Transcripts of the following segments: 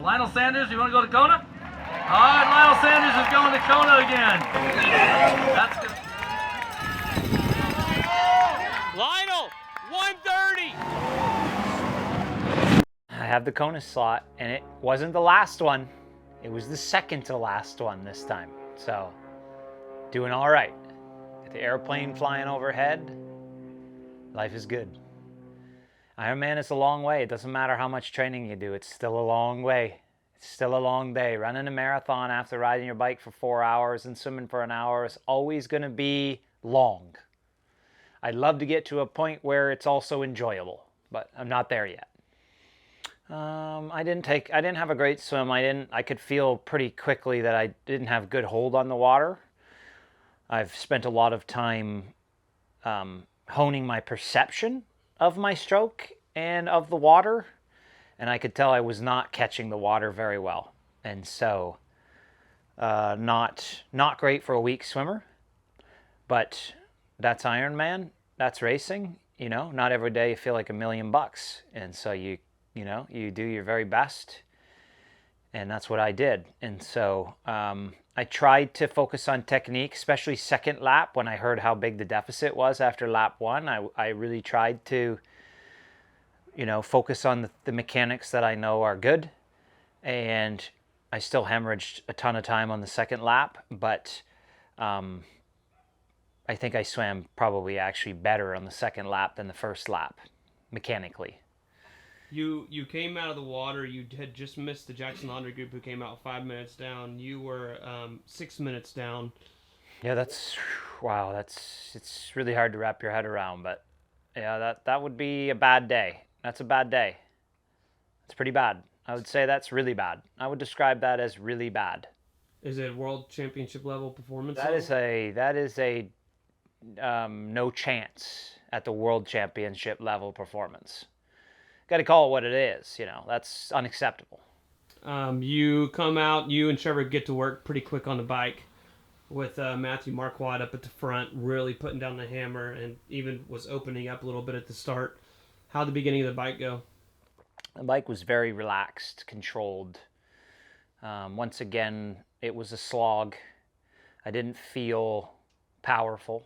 Lionel Sanders, you want to go to Kona? All right, Lionel Sanders is going to Kona again. That's good. Lionel, 130. I have the Kona slot, and it wasn't the last one. It was the second to last one this time. So, doing all right. With the airplane flying overhead, life is good. Ironman is a long way. It doesn't matter how much training you do. It's still a long way. It's still a long day. Running a marathon after riding your bike for 4 hours and swimming for an hour is always going to be long. I'd love to get to a point where it's also enjoyable, but I'm not there yet. I didn't have a great swim. I could feel pretty quickly that I didn't have good hold on the water. I've spent a lot of time honing my perception of my stroke and of the water, and I could tell I was not catching the water very well. And so, not great for a weak swimmer, but that's Ironman, that's racing. You know, not every day you feel like $1,000,000, and so you do your very best, and that's what I did. And so I tried to focus on technique, especially second lap when I heard how big the deficit was after lap 1. I really tried to, focus on the mechanics that I know are good, and I still hemorrhaged a ton of time on the second lap, but I think I swam probably actually better on the second lap than the first lap, mechanically. You came out of the water. You had just missed the Jackson Laundry group, who came out 5 minutes down. You were 6 minutes down. Yeah, wow. It's really hard to wrap your head around, but yeah, that would be a bad day. That's a bad day. It's pretty bad. I would say that's really bad. I would describe that as really bad. Is it world championship level performance? That is a no chance at the world championship level performance. Got to call it what it is. That's unacceptable. You come out, you and Trevor get to work pretty quick on the bike with Matthew Marquardt up at the front, really putting down the hammer, and even was opening up a little bit at the start. How'd the beginning of the bike go? The bike was very relaxed, controlled. Once again, it was a slog. I didn't feel powerful.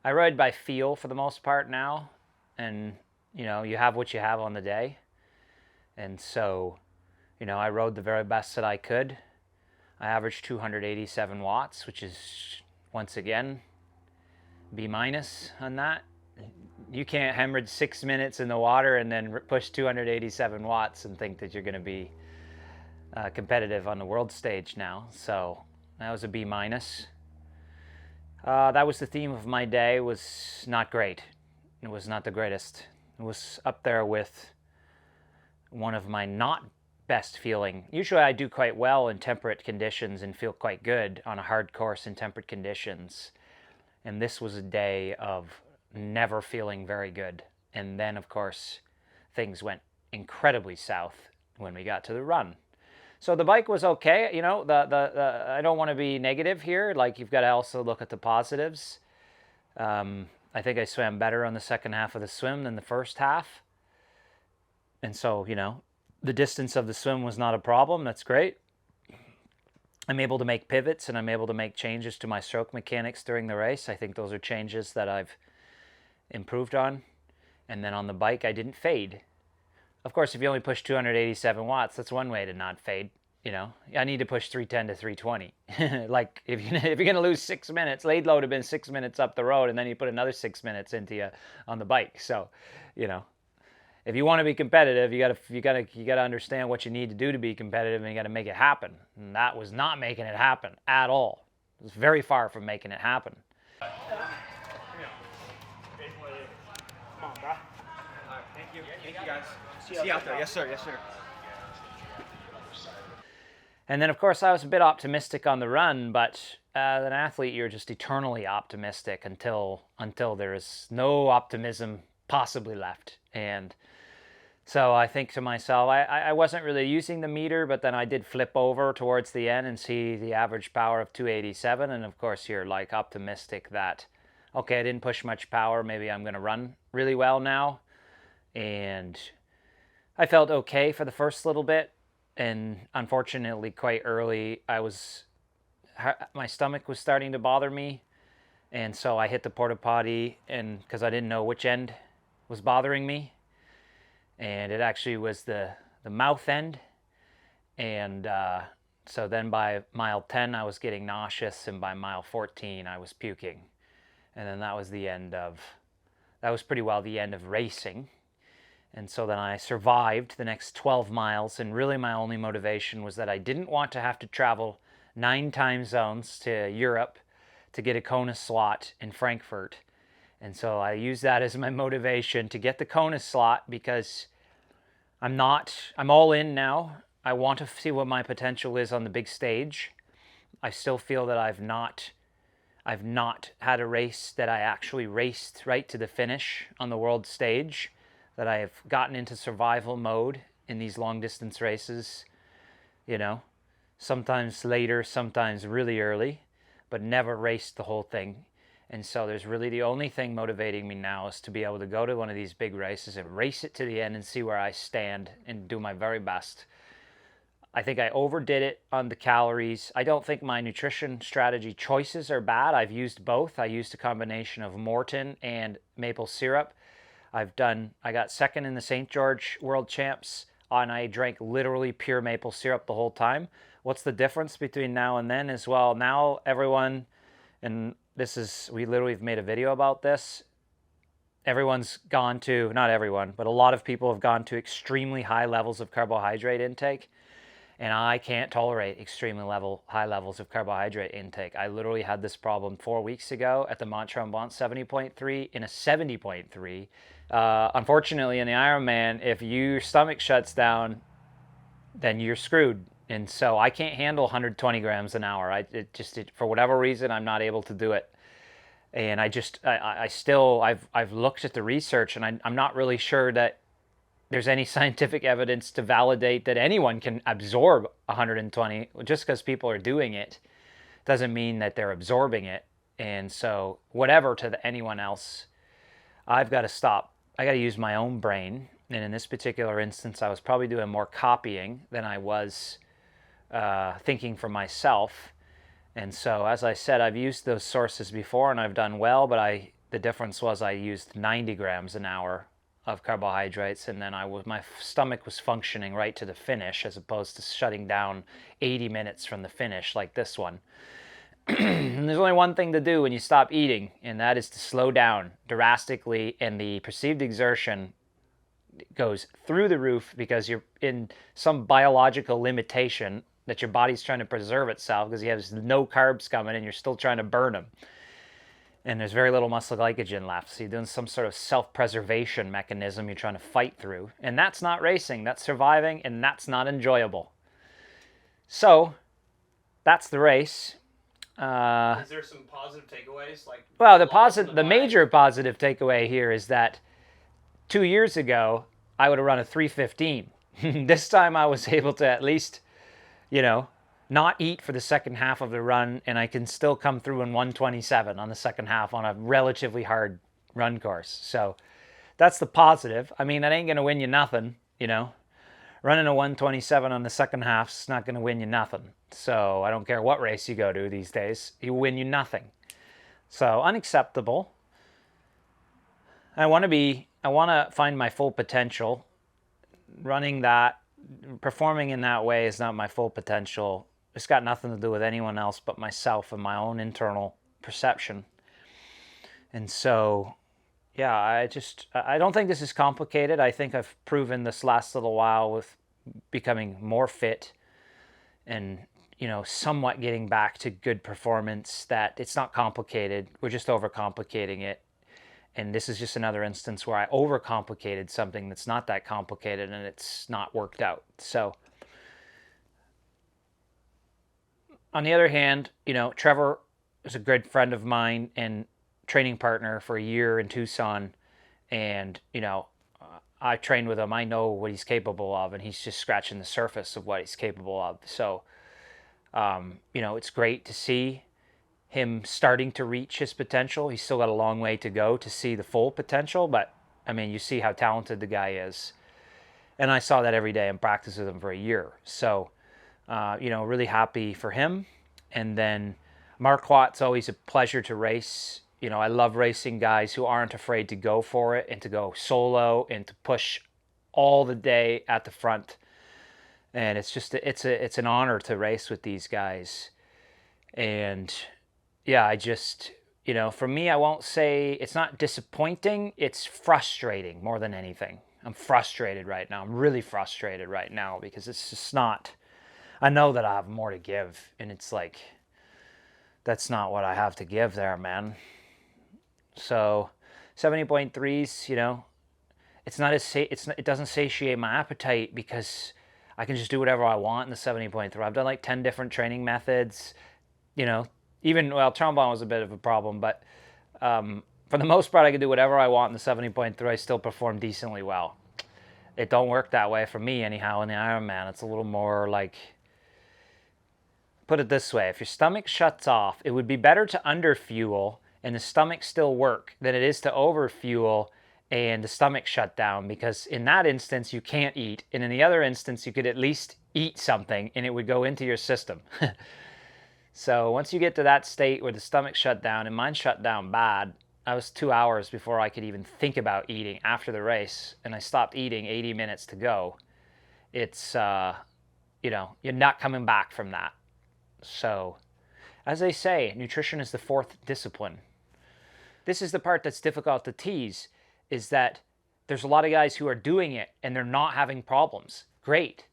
I ride by feel for the most part now, and you have what you have on the day. And so, I rode the very best that I could. I averaged 287 watts, which is, once again, B- on that. You can't hemorrhage 6 minutes in the water and then push 287 watts and think that you're going to be competitive on the world stage now. So that was a B-. That was the theme of my day. It was not great. It was not the greatest. It was up there with one of my not best feeling. Usually I do quite well in temperate conditions and feel quite good on a hard course in temperate conditions. And this was a day of never feeling very good. And then, of course, things went incredibly south when we got to the run. So the bike was okay. I don't want to be negative here. Like, you've got to also look at the positives. I think I swam better on the second half of the swim than the first half. And so, the distance of the swim was not a problem. That's great. I'm able to make pivots, and I'm able to make changes to my stroke mechanics during the race. I think those are changes that I've improved on. And then on the bike, I didn't fade. Of course, if you only push 287 watts, that's one way to not fade. I need to push 310 to 320. Like, if you're going to lose 6 minutes, Laidlow would have been 6 minutes up the road, and then you put another 6 minutes into you on the bike. So, if you want to be competitive, you got to understand what you need to do to be competitive, and you got to make it happen. And that was not making it happen at all. It was very far from making it happen. Come on, bro. All right, thank you. Thank you, guys. See you out there. Yes, sir. Yes, sir. And then, of course, I was a bit optimistic on the run, but as an athlete, you're just eternally optimistic until there is no optimism possibly left. And so I think to myself, I wasn't really using the meter, but then I did flip over towards the end and see the average power of 287. And of course, you're like optimistic that, okay, I didn't push much power. Maybe I'm going to run really well now. And I felt okay for the first little bit. and unfortunately quite early my stomach was starting to bother me, and so I hit the porta potty, and because I didn't know which end was bothering me, and it actually was the mouth end. And so then by mile 10 I was getting nauseous, and by mile 14 I was puking. And then that was pretty well the end of racing. And so then I survived the next 12 miles, and really my only motivation was that I didn't want to have to travel 9 time zones to Europe to get a Kona slot in Frankfurt. And so I used that as my motivation to get the Kona slot, because I'm all in now. I want to see what my potential is on the big stage. I still feel that I've not had a race that I actually raced right to the finish on the world stage, that I have gotten into survival mode in these long distance races, sometimes later, sometimes really early, but never raced the whole thing. And so there's really the only thing motivating me now is to be able to go to one of these big races and race it to the end and see where I stand and do my very best. I think I overdid it on the calories. I don't think my nutrition strategy choices are bad. I've used both. I used a combination of Morton and maple syrup. I got second in the St. George World Champs, and I drank literally pure maple syrup the whole time. What's the difference between now and then as well? Now everyone, and we literally have made a video about this. Everyone's gone to, not everyone, but a lot of people have gone to extremely high levels of carbohydrate intake. And I can't tolerate extremely high levels of carbohydrate intake. I literally had this problem 4 weeks ago at the Mont Tremblant 70.3 in a 70.3. Unfortunately, in the Ironman, if your stomach shuts down, then you're screwed. And so I can't handle 120 grams an hour. For whatever reason, I'm not able to do it. And I've looked at the research, and I'm not really sure that there's any scientific evidence to validate that anyone can absorb 120. Just because people are doing it doesn't mean that they're absorbing it. And so whatever to anyone else, I've got to stop. I got to use my own brain. And in this particular instance, I was probably doing more copying than I was thinking for myself. And so, as I said, I've used those sources before and I've done well, but the difference was I used 90 grams an hour of carbohydrates, and then my stomach was functioning right to the finish, as opposed to shutting down 80 minutes from the finish like this one. And there's only one thing to do when you stop eating, and that is to slow down drastically, and the perceived exertion goes through the roof because you're in some biological limitation that your body's trying to preserve itself because you have no carbs coming and you're still trying to burn them. And there's very little muscle glycogen left. So you're doing some sort of self-preservation mechanism you're trying to fight through. And that's not racing, that's surviving, and that's not enjoyable. So, that's the race. Is there some positive takeaways? The major positive takeaway here is that 2 years ago, I would have run a 3:15. This time I was able to at least, not eat for the second half of the run, and I can still come through in 1:27 on the second half on a relatively hard run course. So that's the positive. I mean, that ain't going to win you nothing, Running a 1:27 on the second half's not going to win you nothing. So I don't care what race you go to these days, it will win you nothing. So unacceptable. I want to find my full potential. Performing in that way is not my full potential. It's got nothing to do with anyone else but myself and my own internal perception. And so, yeah, I don't think this is complicated. I think I've proven this last little while with becoming more fit and, somewhat getting back to good performance, that it's not complicated. We're just overcomplicating it. And this is just another instance where I overcomplicated something that's not that complicated and it's not worked out. So, on the other hand, Trevor is a good friend of mine and training partner for a year in Tucson. And, I trained with him. I know what he's capable of, and he's just scratching the surface of what he's capable of. So, it's great to see him starting to reach his potential. He's still got a long way to go to see the full potential, but, you see how talented the guy is. And I saw that every day and practiced with him for a year. So, really happy for him. And then Marquardt's always a pleasure to race. I love racing guys who aren't afraid to go for it and to go solo and to push all the day at the front. And it's just, it's an honor to race with these guys. And yeah, I just, for me, I won't say it's not disappointing. It's frustrating more than anything. I'm frustrated right now. I'm really frustrated right now because it's just not, I know that I have more to give. And it's like, that's not what I have to give there, man. So 70.3s, it doesn't satiate my appetite because I can just do whatever I want in the 70.3. I've done like 10 different training methods, trombone was a bit of a problem, but for the most part, I can do whatever I want in the 70.3. I still perform decently well. It don't work that way for me anyhow in the Ironman. It's a little more like, put it this way, if your stomach shuts off, it would be better to underfuel and the stomach still work than it is to overfuel and the stomach shut down, because in that instance you can't eat, and in the other instance you could at least eat something and it would go into your system. So once you get to that state where the stomach shut down, and mine shut down bad, I was 2 hours before I could even think about eating after the race, and I stopped eating 80 minutes to go. It's, you're not coming back from that. So, as they say, nutrition is the fourth discipline. This is the part that's difficult to tease, is that there's a lot of guys who are doing it and they're not having problems. Great.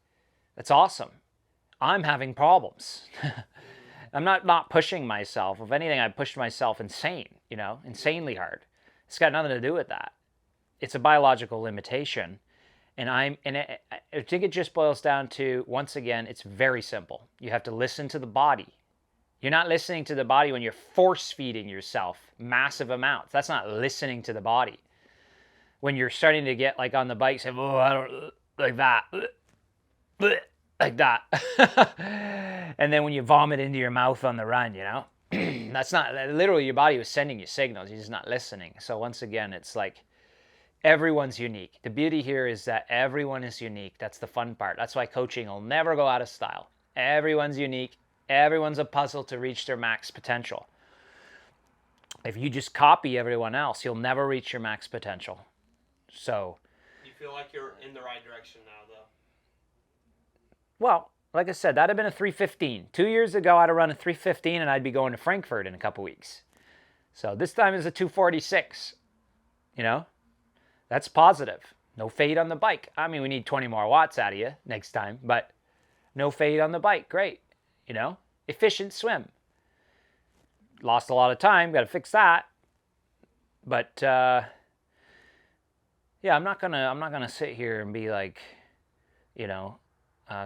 That's awesome. I'm having problems. I'm not pushing myself. If anything, I pushed myself insanely hard. It's got nothing to do with that. It's a biological limitation. And I think it just boils down to, once again, it's very simple. You have to listen to the body. You're not listening to the body when you're force feeding yourself massive amounts. That's not listening to the body. When you're starting to get like on the bike, say, oh, I don't like that. Like that. And then when you vomit into your mouth on the run, that's not, literally your body was sending you signals. You're just not listening. So once again, it's like everyone's unique. The beauty here is that everyone is unique. That's the fun part. That's why coaching will never go out of style. Everyone's unique. Everyone's a puzzle to reach their max potential. If you just copy everyone else, you'll never reach your max potential. So, you feel like you're in the right direction now, though? Well, like I said, that'd have been a 3:15. 2 years ago, I'd have run a 3:15 and I'd be going to Frankfurt in a couple weeks. So this time is a 2:46. That's positive. No fade on the bike. I mean, we need 20 more watts out of you next time, but no fade on the bike. Great. Efficient swim. Lost a lot of time. Got to fix that. But yeah, I'm not gonna sit here and be like,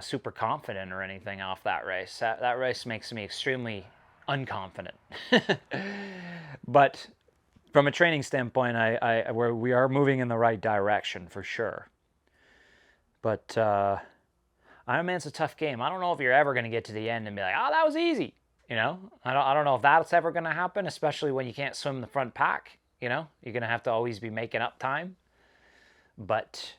super confident or anything off that race. That race makes me extremely unconfident. But from a training standpoint, we are moving in the right direction for sure. But Ironman's a tough game. I don't know if you're ever going to get to the end and be like, oh, that was easy. I don't know if that's ever going to happen, especially when you can't swim the front pack. You're going to have to always be making up time. But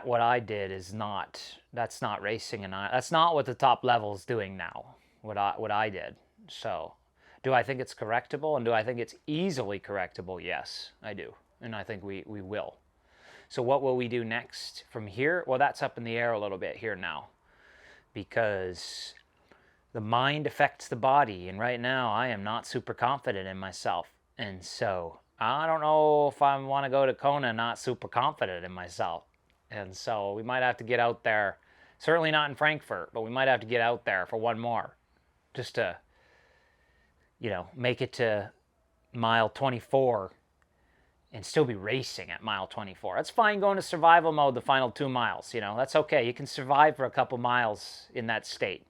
what I did that's not racing, and that's not what the top level is doing now, what I did. So do I think it's correctable, and do I think it's easily correctable? Yes, I do. And I think we will. So what will we do next from here? Well, that's up in the air a little bit here now, because the mind affects the body. And right now I am not super confident in myself. And so I don't know if I want to go to Kona not super confident in myself. And so we might have to get out there, certainly not in Frankfurt, but we might have to get out there for one more, just to, make it to mile 24 and still be racing at mile 24. That's fine going to survival mode the final 2 miles, that's okay. You can survive for a couple miles in that state.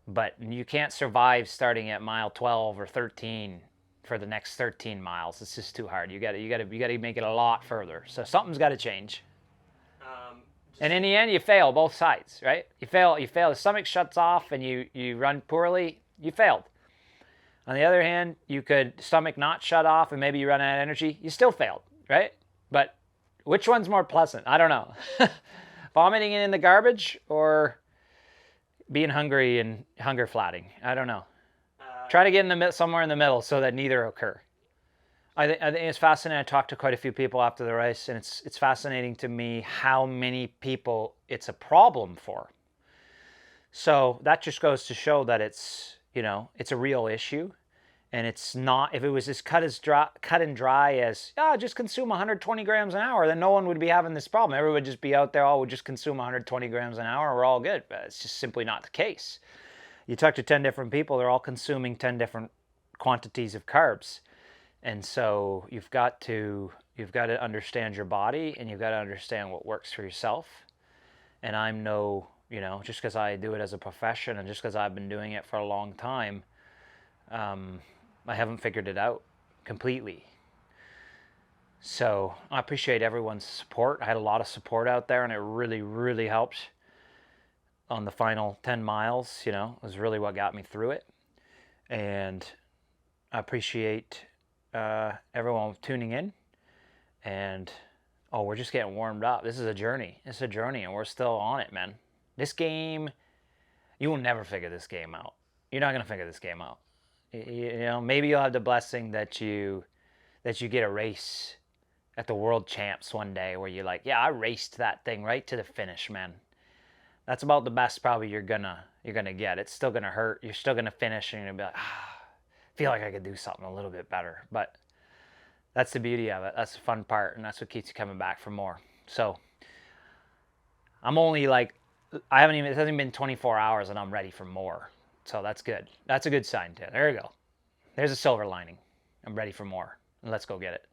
But you can't survive starting at mile 12 or 13 for the next 13 miles. It's just too hard. You got to make it a lot further. So something's got to change. And in the end, you fail both sides, right? You fail. The stomach shuts off and you run poorly. You failed. On the other hand, you could stomach not shut off and maybe you run out of energy. You still failed, right? But Which one's more pleasant? I don't know. Vomiting in the garbage or being hungry and hunger flatting? I don't know. Try to get in somewhere in the middle so that neither occur. I think it's fascinating. I talked to quite a few people after the race, and it's fascinating to me how many people it's a problem for. So that just goes to show that it's a real issue, and it's not. If it was as cut and dry as just consume 120 grams an hour, then no one would be having this problem. Everyone would just be out there, would just consume 120 grams an hour. We're all good, but it's just simply not the case. You talk to 10 different people, they're all consuming 10 different quantities of carbs. And so you've got to understand your body, and you've got to understand what works for yourself. And I'm just because I do it as a profession and just because I've been doing it for a long time, I haven't figured it out completely. So I appreciate everyone's support. I had a lot of support out there, and it really, really helped on the final 10 miles. It was really what got me through it. And I appreciate everyone tuning in, and we're just getting warmed up. This is a journey. It's a journey, and we're still on it, man. This game, you will never figure this game out. You're not gonna figure this game out. Maybe you'll have the blessing that you get a race at the World Champs one day where you're like, yeah, I raced that thing right to the finish, man. That's about the best probably you're gonna get. It's still gonna hurt. You're still gonna finish, and you're gonna be like, feel like I could do something a little bit better. But that's the beauty of it. That's the fun part, and that's what keeps you coming back for more. So I'm only it hasn't been 24 hours and I'm ready for more. So that's good. That's a good sign too. There you go. There's a silver lining. I'm ready for more. Let's go get it.